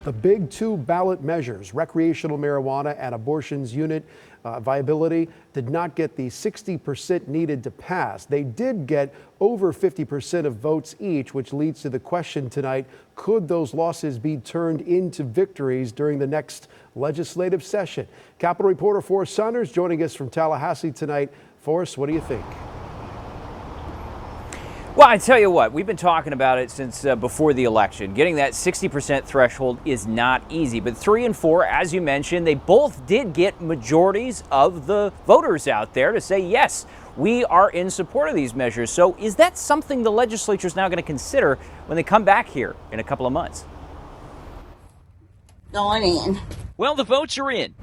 The big two ballot measures, recreational marijuana and abortion's unit viability, did not get the 60% needed to pass. They did get over 50% of votes each, which leads to the question tonight, could those losses be turned into victories during the next legislative session? Capitol reporter Forrest Saunders joining us from Tallahassee tonight. Forrest, what do you think? Well, I tell you what, we've been talking about it since before the election. Getting that 60% threshold is not easy, but 3 and 4, as you mentioned, they both did get majorities of the voters out there to say, yes, we are in support of these measures. So is that something the legislature is now going to consider when they come back here in a couple of months? Going in. Well, the votes are in.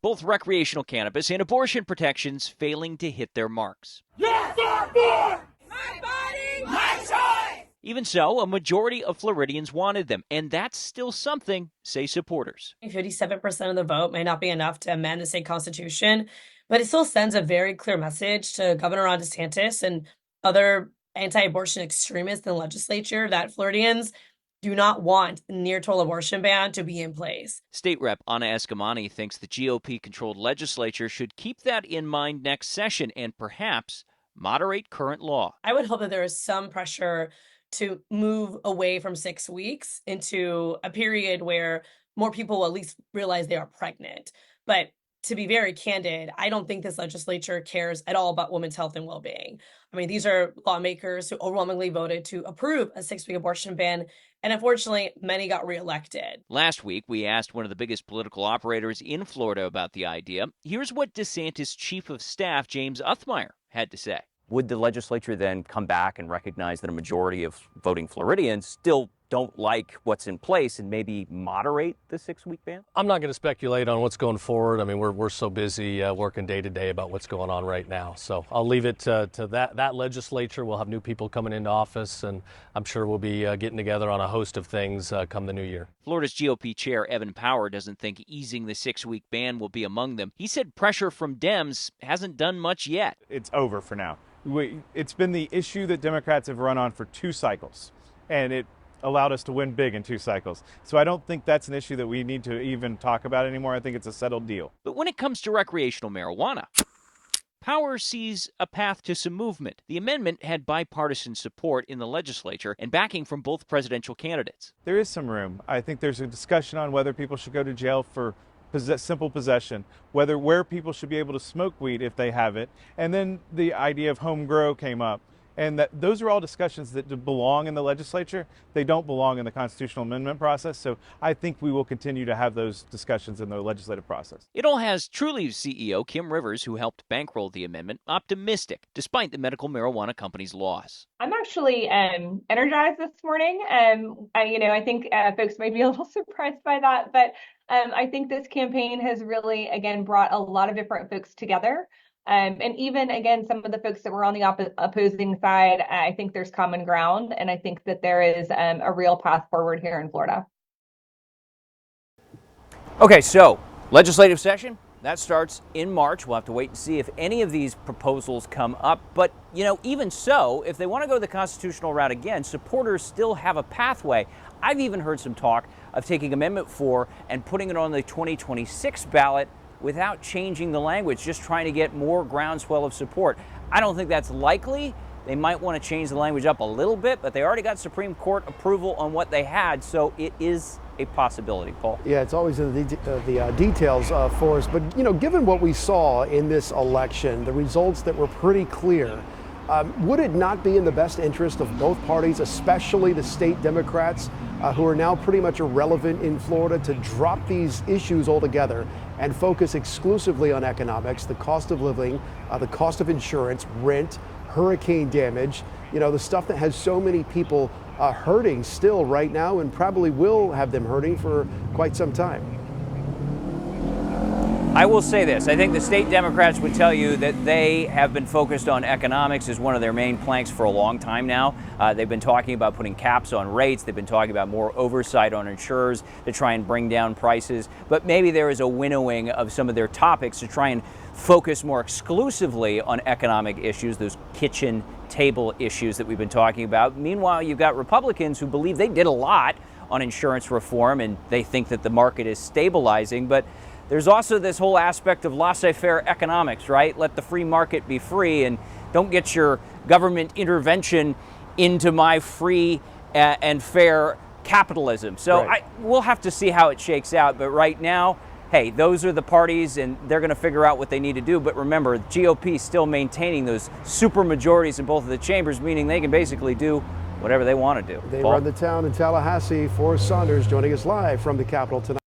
Both recreational cannabis and abortion protections failing to hit their marks. Yes or more! My body, my choice! Even so, a majority of Floridians wanted them, and that's still something, say supporters. 57% of the vote may not be enough to amend the state constitution, but it still sends a very clear message to Governor Ron DeSantis and other anti-abortion extremists in the legislature that Floridians do not want the near-total abortion ban to be in place. State Rep Anna Escamani thinks the GOP-controlled legislature should keep that in mind next session and perhaps moderate current law. I would hope that there is some pressure to move away from 6 weeks into a period where more people will at least realize they are pregnant. But to be very candid, I don't think this legislature cares at all about women's health and well-being. I mean, these are lawmakers who overwhelmingly voted to approve a 6-week abortion ban, and unfortunately, many got reelected. Last week, we asked one of the biggest political operators in Florida about the idea. Here's what DeSantis' chief of staff, James Uthmeyer, had to say. Would the legislature then come back and recognize that a majority of voting Floridians still don't like what's in place and maybe moderate the 6-week ban? I'm not going to speculate on what's going forward. I mean, we're so busy working day to day about what's going on right now. So I'll leave it to that legislature. We'll have new people coming into office, and I'm sure we'll be getting together on a host of things come the new year. Florida's GOP chair, Evan Power, doesn't think easing the 6-week ban will be among them. He said pressure from Dems hasn't done much yet. It's over for now. It's been the issue that Democrats have run on for 2 cycles, and it allowed us to win big in 2 cycles. So I don't think that's an issue that we need to even talk about anymore. I think it's a settled deal. But when it comes to recreational marijuana, Power sees a path to some movement. The amendment had bipartisan support in the legislature and backing from both presidential candidates. There is some room. I think there's a discussion on whether people should go to jail for simple possession, where people should be able to smoke weed if they have it, and then the idea of home grow came up, and that those are all discussions that belong in the legislature. They don't belong in the constitutional amendment process, so I think we will continue to have those discussions in the legislative process. It all has Trulieve's CEO Kim Rivers, who helped bankroll the amendment, optimistic despite the medical marijuana company's loss. I'm actually energized this morning. I think folks might be a little surprised by that, but I think this campaign has really, again, brought a lot of different folks together. And even, again, some of the folks that were on the opposing side, I think there's common ground. And I think that there is a real path forward here in Florida. Okay, so legislative session, that starts in March. We'll have to wait and see if any of these proposals come up. But, even so, if they want to go the constitutional route again, supporters still have a pathway. I've even heard some talk of taking Amendment 4 and putting it on the 2026 ballot without changing the language, just trying to get more groundswell of support. I don't think that's likely. They might want to change the language up a little bit, but they already got Supreme Court approval on what they had, so it is a possibility, Paul. Yeah, it's always in the details for us. But, given what we saw in this election, the results that were pretty clear, would it not be in the best interest of both parties, especially the state Democrats, who are now pretty much irrelevant in Florida, to drop these issues altogether and focus exclusively on economics, the cost of living, the cost of insurance, rent, hurricane damage, the stuff that has so many people hurting still right now and probably will have them hurting for quite some time? I will say this. I think the state Democrats would tell you that they have been focused on economics as one of their main planks for a long time now. They've been talking about putting caps on rates. They've been talking about more oversight on insurers to try and bring down prices. But maybe there is a winnowing of some of their topics to try and focus more exclusively on economic issues, those kitchen table issues that we've been talking about. Meanwhile, you've got Republicans who believe they did a lot on insurance reform, and they think that the market is stabilizing. But there's also this whole aspect of laissez-faire economics, right? Let the free market be free and don't get your government intervention into my free and fair capitalism. So Right. we'll have to see how it shakes out. But right now, hey, those are the parties and they're going to figure out what they need to do. But remember, GOP is still maintaining those super majorities in both of the chambers, meaning they can basically do whatever they want to do. They Paul? run the town in Tallahassee. Forrest Saunders joining us live from the Capitol tonight.